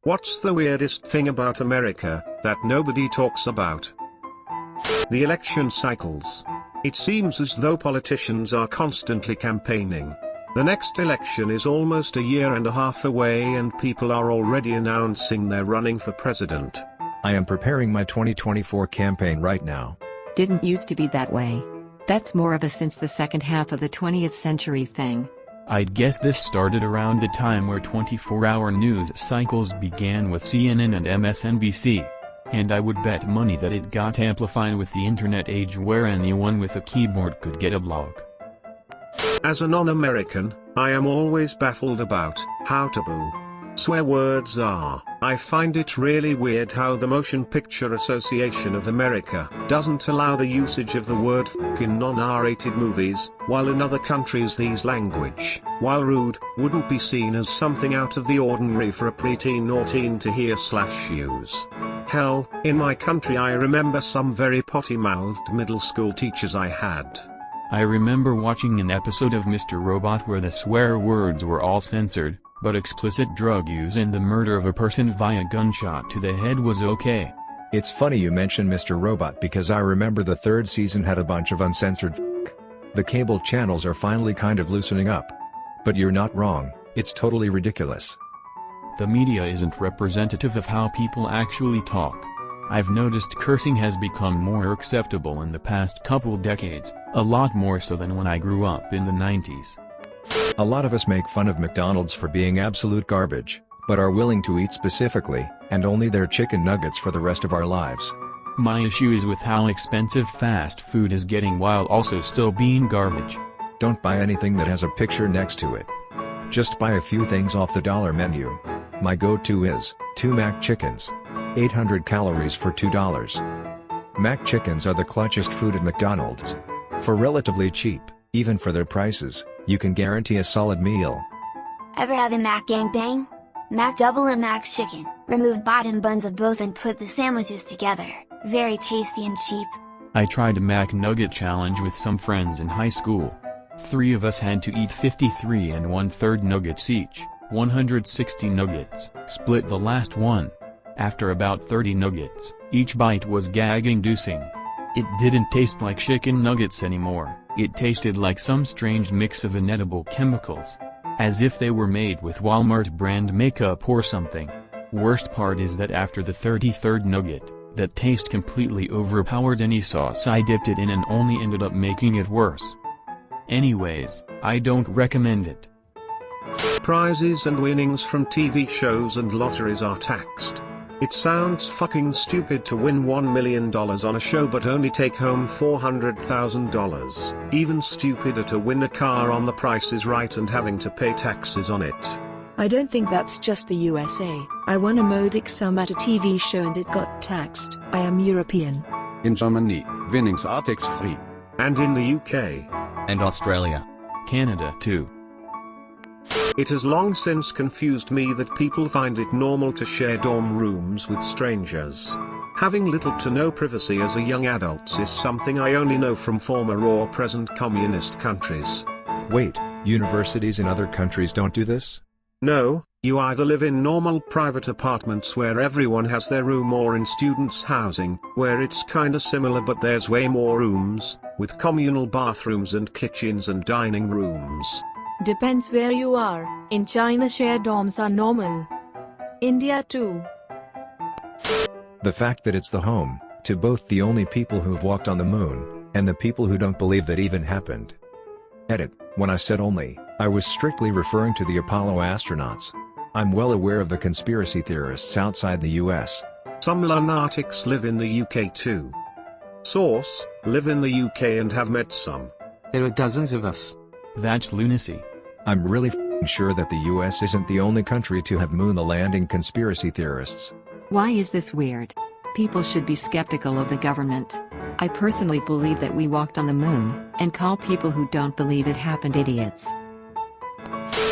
What's the weirdest thing about America that nobody talks about? The election cycles. It seems as though politicians are constantly campaigning. The next election is almost a year and a half away and people are already announcing they're running for president. I am preparing my 2024 campaign right now. Didn't used to be that way. That's more of a since the second half of the 20th century thing. I'd guess this started around the time where 24-hour news cycles began with CNN and MSNBC. And I would bet money that it got amplified with the internet age where anyone with a keyboard could get a blog. As a non-American, I am always baffled about how taboo swear words are. I find it really weird how the Motion Picture Association of America doesn't allow the usage of the word f in non-R-rated movies, while in other countries these language, while rude, wouldn't be seen as something out of the ordinary for a preteen or teen to hear/use. Hell, in my country I remember some very potty-mouthed middle school teachers I had. I remember watching an episode of Mr. Robot where the swear words were all censored, but explicit drug use and the murder of a person via gunshot to the head was okay. It's funny you mention Mr. Robot because I remember the third season had a bunch of uncensored f***. The cable channels are finally kind of loosening up. But you're not wrong, it's totally ridiculous. The media isn't representative of how people actually talk. I've noticed cursing has become more acceptable in the past couple decades, a lot more so than when I grew up in the 90s. A lot of us make fun of McDonald's for being absolute garbage, but are willing to eat specifically, and only their chicken nuggets for the rest of our lives. My issue is with how expensive fast food is getting while also still being garbage. Don't buy anything that has a picture next to it. Just buy a few things off the dollar menu. My go-to is 2 Mac chickens. 800 calories for $2. Mac chickens are the clutchest food at McDonald's. For relatively cheap, even for their prices, you can guarantee a solid meal. Ever have a Mac gangbang? Mac double and Mac chicken. Remove bottom buns of both and put the sandwiches together. Very tasty and cheap. I tried a Mac Nugget challenge with some friends in high school. 3 of us had to eat 53 and 1/3 nuggets each, 160 nuggets, split the last one. After about 30 nuggets, each bite was gag-inducing. It didn't taste like chicken nuggets anymore, it tasted like some strange mix of inedible chemicals. As if they were made with Walmart brand makeup or something. Worst part is that after the 33rd nugget, that taste completely overpowered any sauce I dipped it in and only ended up making it worse. Anyways, I don't recommend it. Prizes and winnings from TV shows and lotteries are taxed. It sounds fucking stupid to win $1 million on a show but only take home $400,000. Even stupider to win a car on The Price is Right and having to pay taxes on it. I don't think that's just the USA. I won a modic sum at a TV show and it got taxed. I am European. In Germany, winnings are tax-free. And in the UK. And Australia. Canada too. It has long since confused me that people find it normal to share dorm rooms with strangers. Having little to no privacy as a young adult is something I only know from former or present communist countries. Wait, universities in other countries don't do this? No, you either live in normal private apartments where everyone has their room or in students' housing, where it's kinda similar but there's way more rooms, with communal bathrooms and kitchens and dining rooms. Depends where you are. In China shared dorms are normal. India too. The fact that it's the home to both the only people who've walked on the moon, and the people who don't believe that even happened. Edit, when I said only, I was strictly referring to the Apollo astronauts. I'm well aware of the conspiracy theorists outside the US. Some lunatics live in the UK too. Source, live in the UK and have met some. There are dozens of us. That's lunacy. I'm really sure that the US isn't the only country to have moon the landing conspiracy theorists. Why is this weird? People should be skeptical of the government. I personally believe that we walked on the moon, and call people who don't believe it happened idiots.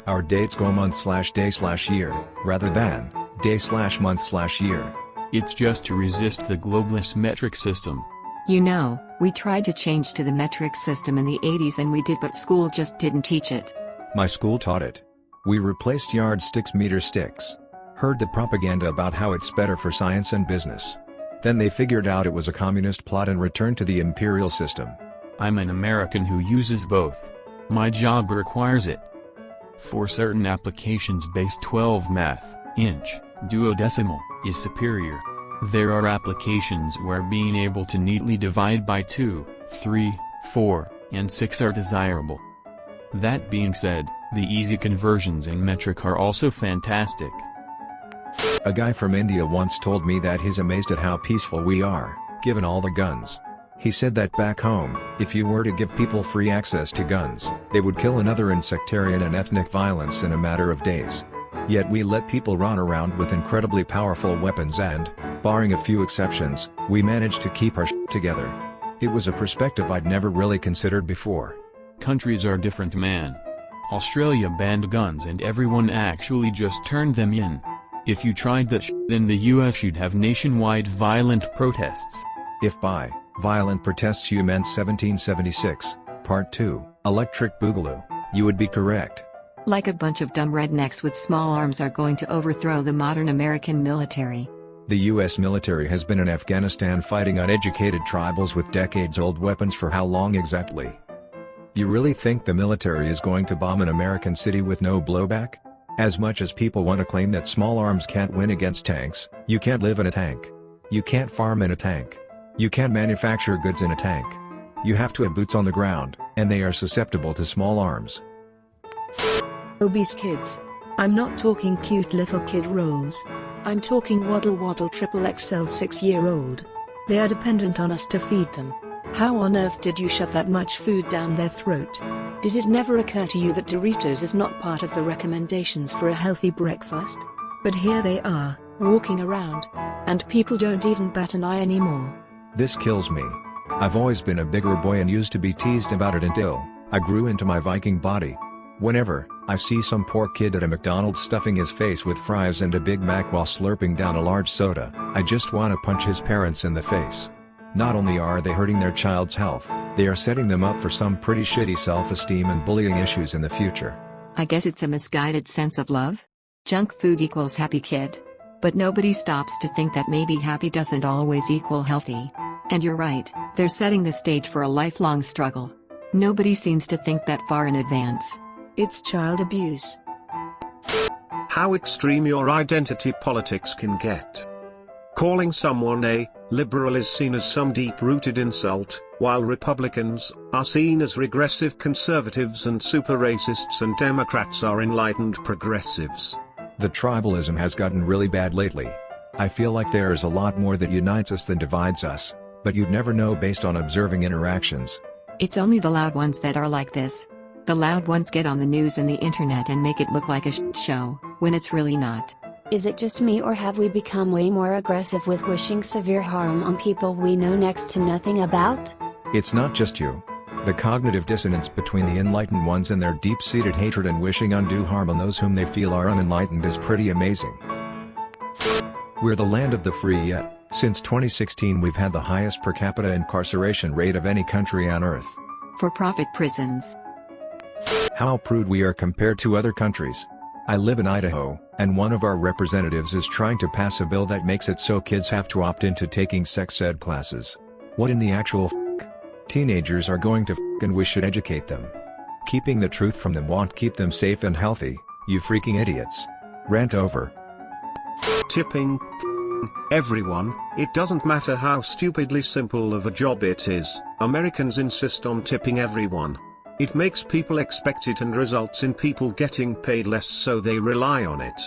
Our dates go month/day/year, rather than day/month/year. It's just to resist the globalist metric system. You know, we tried to change to the metric system in the 80s and we did, but school just didn't teach it. My school taught it. We replaced yardsticks meter sticks. Heard the propaganda about how it's better for science and business. Then they figured out it was a communist plot and returned to the imperial system. I'm an American who uses both. My job requires it. For certain applications base 12 math, inch, duodecimal, is superior. There are applications where being able to neatly divide by 2, 3, 4, and 6 are desirable. That being said, the easy conversions in metric are also fantastic. A guy from India once told me that he's amazed at how peaceful we are, given all the guns. He said that back home, if you were to give people free access to guns, they would kill another in sectarian and ethnic violence in a matter of days. Yet we let people run around with incredibly powerful weapons and, barring a few exceptions, we managed to keep our shit together. It was a perspective I'd never really considered before. Countries are different, man. Australia banned guns and everyone actually just turned them in. If you tried that shit in the US, you'd have nationwide violent protests. If by violent protests you meant 1776, Part 2, Electric Boogaloo, you would be correct. Like a bunch of dumb rednecks with small arms are going to overthrow the modern American military. The US military has been in Afghanistan fighting uneducated tribals with decades-old weapons for how long exactly? You really think the military is going to bomb an American city with no blowback? As much as people want to claim that small arms can't win against tanks, you can't live in a tank. You can't farm in a tank. You can't manufacture goods in a tank. You have to have boots on the ground, and they are susceptible to small arms. Obese kids. I'm not talking cute little kid rolls. I'm talking waddle waddle triple XL 6-year-old. They are dependent on us to feed them. How on earth did you shove that much food down their throat? Did it never occur to you that Doritos is not part of the recommendations for a healthy breakfast? But here they are, walking around. And people don't even bat an eye anymore. This kills me. I've always been a bigger boy and used to be teased about it until I grew into my Viking body. Whenever I see some poor kid at a McDonald's stuffing his face with fries and a Big Mac while slurping down a large soda, I just want to punch his parents in the face. Not only are they hurting their child's health, they are setting them up for some pretty shitty self-esteem and bullying issues in the future. I guess it's a misguided sense of love? Junk food equals happy kid. But nobody stops to think that maybe happy doesn't always equal healthy. And you're right, they're setting the stage for a lifelong struggle. Nobody seems to think that far in advance. It's child abuse. How extreme your identity politics can get. Calling someone a liberal is seen as some deep-rooted insult, while Republicans are seen as regressive conservatives and super racists, and Democrats are enlightened progressives. The tribalism has gotten really bad lately. I feel like there is a lot more that unites us than divides us, but you'd never know based on observing interactions. It's only the loud ones that are like this. The loud ones get on the news and the internet and make it look like a shit show, when it's really not. Is it just me, or have we become way more aggressive with wishing severe harm on people we know next to nothing about? It's not just you. The cognitive dissonance between the enlightened ones and their deep-seated hatred and wishing undue harm on those whom they feel are unenlightened is pretty amazing. We're the land of the free, yet, since 2016 we've had the highest per capita incarceration rate of any country on earth. For-profit prisons. How prude we are compared to other countries. I live in Idaho, and one of our representatives is trying to pass a bill that makes it so kids have to opt into taking sex ed classes. What in the actual f***? Teenagers are going to f*** and we should educate them. Keeping the truth from them won't keep them safe and healthy, you freaking idiots. Rant over. Tipping everyone, it doesn't matter how stupidly simple of a job it is, Americans insist on tipping everyone. It makes people expect it and results in people getting paid less, so they rely on it.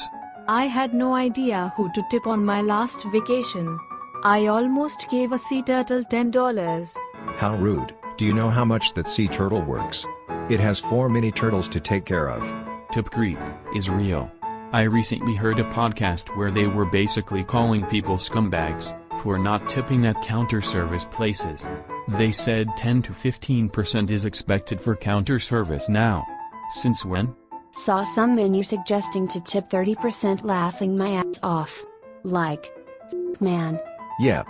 I had no idea who to tip on my last vacation. I almost gave a sea turtle $10. How rude. Do you know how much that sea turtle works? It has 4 mini turtles to take care of. Tip creep is real. I recently heard a podcast where they were basically calling people scumbags for not tipping at counter service places. They said 10 to 15% is expected for counter service now. Since when? Saw some menu suggesting to tip 30%, laughing my ass off. Like, man. Yep.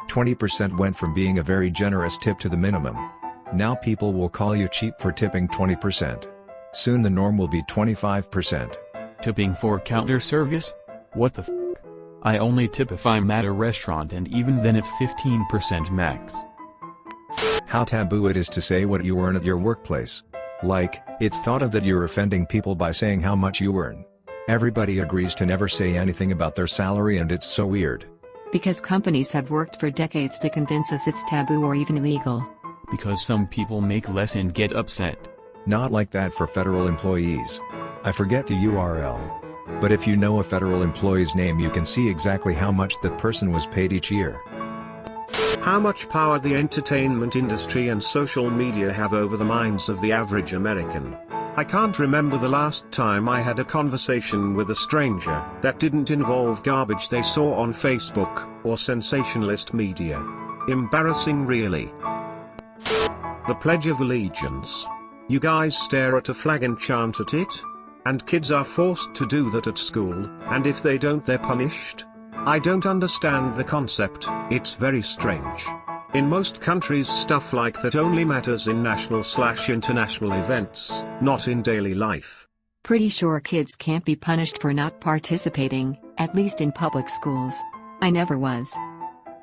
20% went from being a very generous tip to the minimum. Now people will call you cheap for tipping 20%. Soon the norm will be 25%. Tipping for counter service? What the f? I only tip if I'm at a restaurant, and even then it's 15% max. How taboo it is to say what you earn at your workplace. Like, it's thought of that you're offending people by saying how much you earn. Everybody agrees to never say anything about their salary, and it's so weird. Because companies have worked for decades to convince us it's taboo or even illegal. Because some people make less and get upset. Not like that for federal employees. I forget the URL. But if you know a federal employee's name, you can see exactly how much that person was paid each year. How much power the entertainment industry and social media have over the minds of the average American. I can't remember the last time I had a conversation with a stranger that didn't involve garbage they saw on Facebook or sensationalist media. Embarrassing, really. The Pledge of Allegiance. You guys stare at a flag and chant at it? And kids are forced to do that at school, and if they don't, they're punished? I don't understand the concept. It's very strange. In most countries, stuff like that only matters in national/international events, not in daily life. Pretty sure kids can't be punished for not participating, at least in public schools. I never was.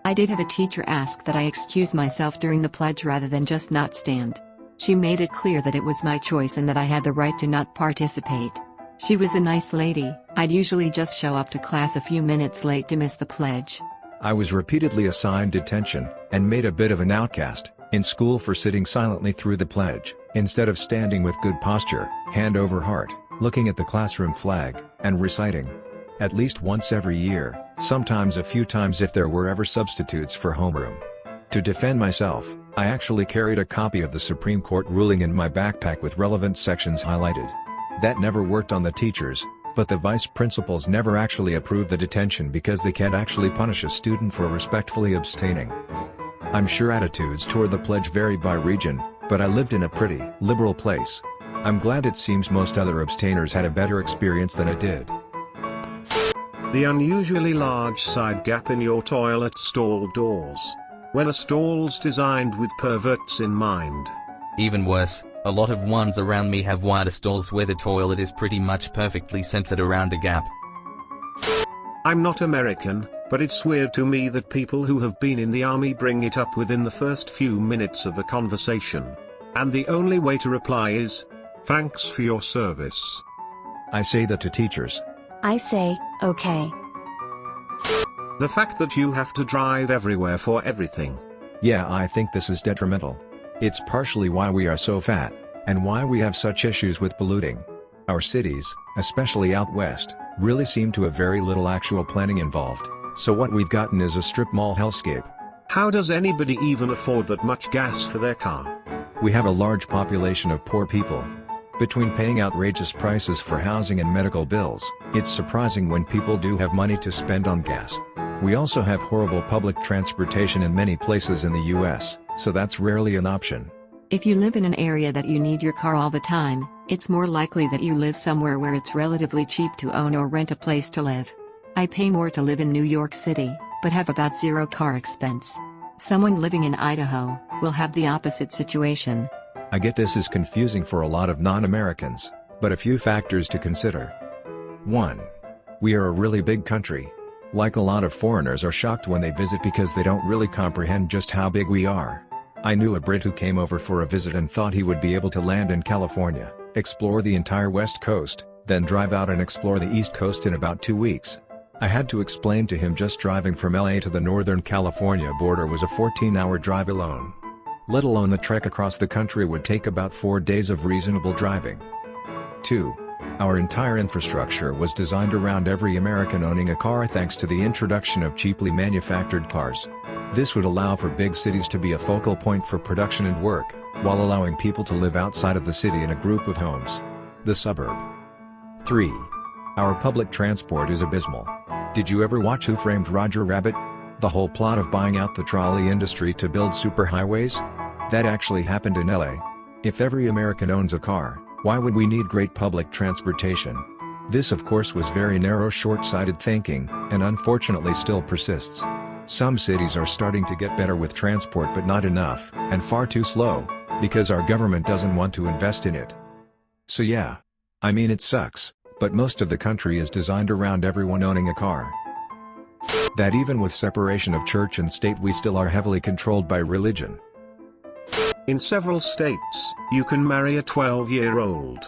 I did have a teacher ask that I excuse myself during the pledge rather than just not stand. She made it clear that it was my choice and that I had the right to not participate. She was a nice lady. I'd usually just show up to class a few minutes late to miss the pledge. I was repeatedly assigned detention, and made a bit of an outcast, in school for sitting silently through the pledge, instead of standing with good posture, hand over heart, looking at the classroom flag, and reciting. At least once every year, sometimes a few times if there were ever substitutes for homeroom. To defend myself, I actually carried a copy of the Supreme Court ruling in my backpack with relevant sections highlighted. That never worked on the teachers, but the vice principals never actually approved the detention because they can't actually punish a student for respectfully abstaining. I'm sure attitudes toward the pledge vary by region, but I lived in a pretty liberal place. I'm glad it seems most other abstainers had a better experience than I did. The unusually large side gap in your toilet stall doors. Were the stalls designed with perverts in mind? Even worse, a lot of ones around me have wider stalls where the toilet is pretty much perfectly centered around the gap. I'm not American, but it's weird to me that people who have been in the army bring it up within the first few minutes of a conversation. And the only way to reply is, "Thanks for your service." I say that to teachers. I say, okay. The fact that you have to drive everywhere for everything. Yeah, I think this is detrimental. It's partially why we are so fat, and why we have such issues with polluting. Our cities, especially out west, really seem to have very little actual planning involved, so what we've gotten is a strip mall hellscape. How does anybody even afford that much gas for their car? We have a large population of poor people. Between paying outrageous prices for housing and medical bills, it's surprising when people do have money to spend on gas. We also have horrible public transportation in many places in the US, so that's rarely an option. If you live in an area that you need your car all the time, it's more likely that you live somewhere where it's relatively cheap to own or rent a place to live. I pay more to live in New York City, but have about zero car expense. Someone living in Idaho will have the opposite situation. I get this is confusing for a lot of non-Americans, but a few factors to consider. 1. We are a really big country. Like a lot of foreigners are shocked when they visit because they don't really comprehend just how big we are. I knew a Brit who came over for a visit and thought he would be able to land in California, explore the entire West Coast, then drive out and explore the East Coast in about 2 weeks. I had to explain to him just driving from LA to the Northern California border was a 14-hour drive alone. Let alone the trek across the country would take about 4 days of reasonable driving. 2. Our entire infrastructure was designed around every American owning a car thanks to the introduction of cheaply manufactured cars. This would allow for big cities to be a focal point for production and work, while allowing people to live outside of the city in a group of homes. The suburb. 3. Our public transport is abysmal. Did you ever watch Who Framed Roger Rabbit? The whole plot of buying out the trolley industry to build superhighways? That actually happened in LA. If every American owns a car, why would we need great public transportation? This of course was very narrow, short-sighted thinking, and unfortunately still persists. Some cities are starting to get better with transport but not enough, and far too slow, because our government doesn't want to invest in it. So yeah. I mean it sucks, But most of the country is designed around everyone owning a car. That even with separation of church and state we still are heavily controlled by religion. In several states, you can marry a 12-year-old.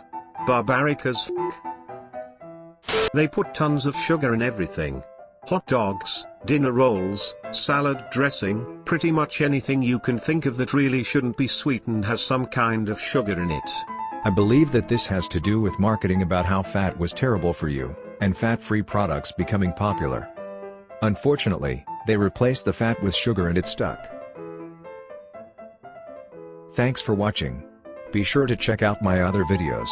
Barbaric as f***. They put tons of sugar in everything. Hot dogs, dinner rolls, salad dressing, pretty much anything you can think of that really shouldn't be sweetened has some kind of sugar in it. I believe that this has to do with marketing about how fat was terrible for you, and fat-free products becoming popular. Unfortunately, they replaced the fat with sugar and it stuck. Thanks for watching. Be sure to check out my other videos.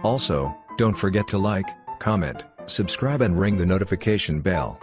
Also, don't forget to like, comment, subscribe and ring the notification bell.